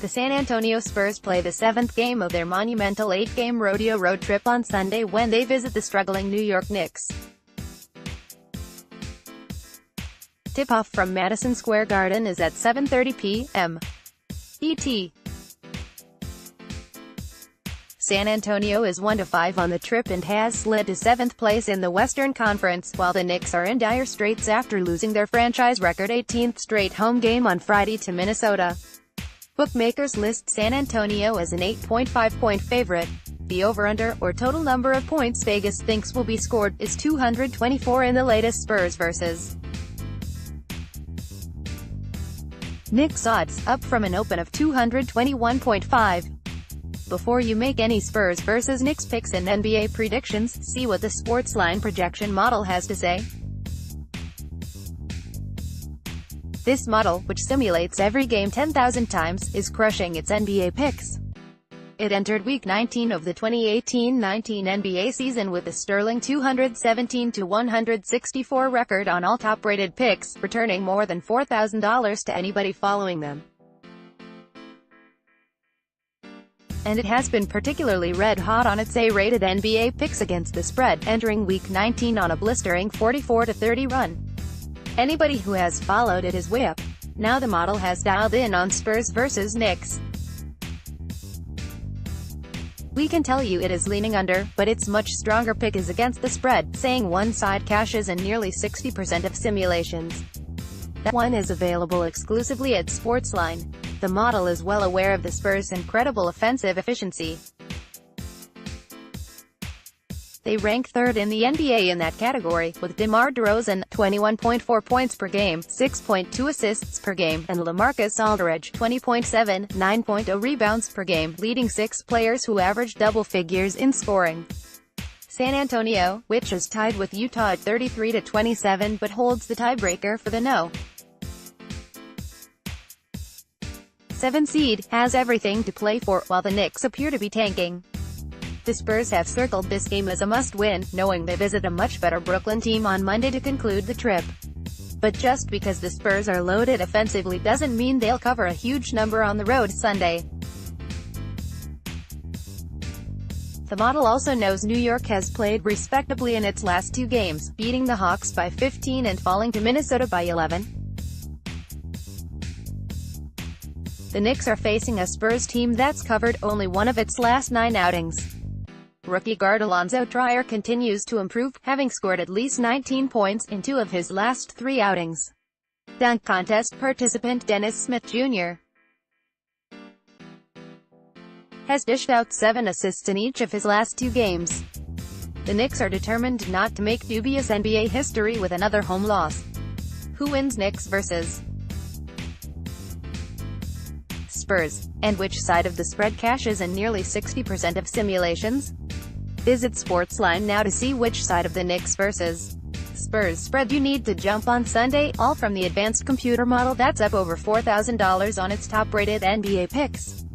The San Antonio Spurs play the seventh game of their monumental 8-game Rodeo Road Trip on Sunday when they visit the struggling New York Knicks. Tip-off from Madison Square Garden is at 7:30 p.m. ET. San Antonio is 1-5 on the trip and has slid to 7th place in the Western Conference, while the Knicks are in dire straits after losing their franchise record 18th straight home game on Friday to Minnesota. Bookmakers list San Antonio as an 8.5-point favorite. The over-under, or total number of points Vegas thinks will be scored, is 224 in the latest Spurs vs. Knicks odds, up from an open of 221.5. Before you make any Spurs vs. Knicks picks and NBA predictions, see what the Sportsline projection model has to say. This model, which simulates every game 10,000 times, is crushing its NBA picks. It entered Week 19 of the 2018-19 NBA season with a sterling 217-164 record on all top-rated picks, returning more than $4,000 to anybody following them. And it has been particularly red-hot on its A-rated NBA picks against the spread, entering Week 19 on a blistering 44-30 run. Anybody who has followed it is way up. Now the model has dialed in on Spurs vs. Knicks. We can tell you it is leaning under, but its much stronger pick is against the spread, saying one side cashes in nearly 60% of simulations. That one is available exclusively at Sportsline. The model is well aware of the Spurs' incredible offensive efficiency. They rank third in the NBA in that category, with DeMar DeRozan, 21.4 points per game, 6.2 assists per game, and LaMarcus Aldridge, 20.7, 9.0 rebounds per game, leading 6 players who average double figures in scoring. San Antonio, which is tied with Utah at 33-27 but holds the tiebreaker for the No. 7 seed, has everything to play for, while the Knicks appear to be tanking. The Spurs have circled this game as a must-win, knowing they visit a much better Brooklyn team on Monday to conclude the trip. But just because the Spurs are loaded offensively doesn't mean they'll cover a huge number on the road Sunday. The model also knows New York has played respectably in its last 2 games, beating the Hawks by 15 and falling to Minnesota by 11. The Knicks are facing a Spurs team that's covered only one of its last 9 outings. Rookie guard Alonzo Trier continues to improve, having scored at least 19 points in 2 of his last 3 outings. Dunk contest participant Dennis Smith Jr. has dished out 7 assists in each of his last 2 games. The Knicks are determined not to make dubious NBA history with another home loss. Who wins Knicks vs. Spurs, and which side of the spread cashes in nearly 60% of simulations? Visit Sportsline now to see which side of the Knicks vs. Spurs spread you need to jump on Sunday, all from the advanced computer model that's up over $4,000 on its top-rated NBA picks.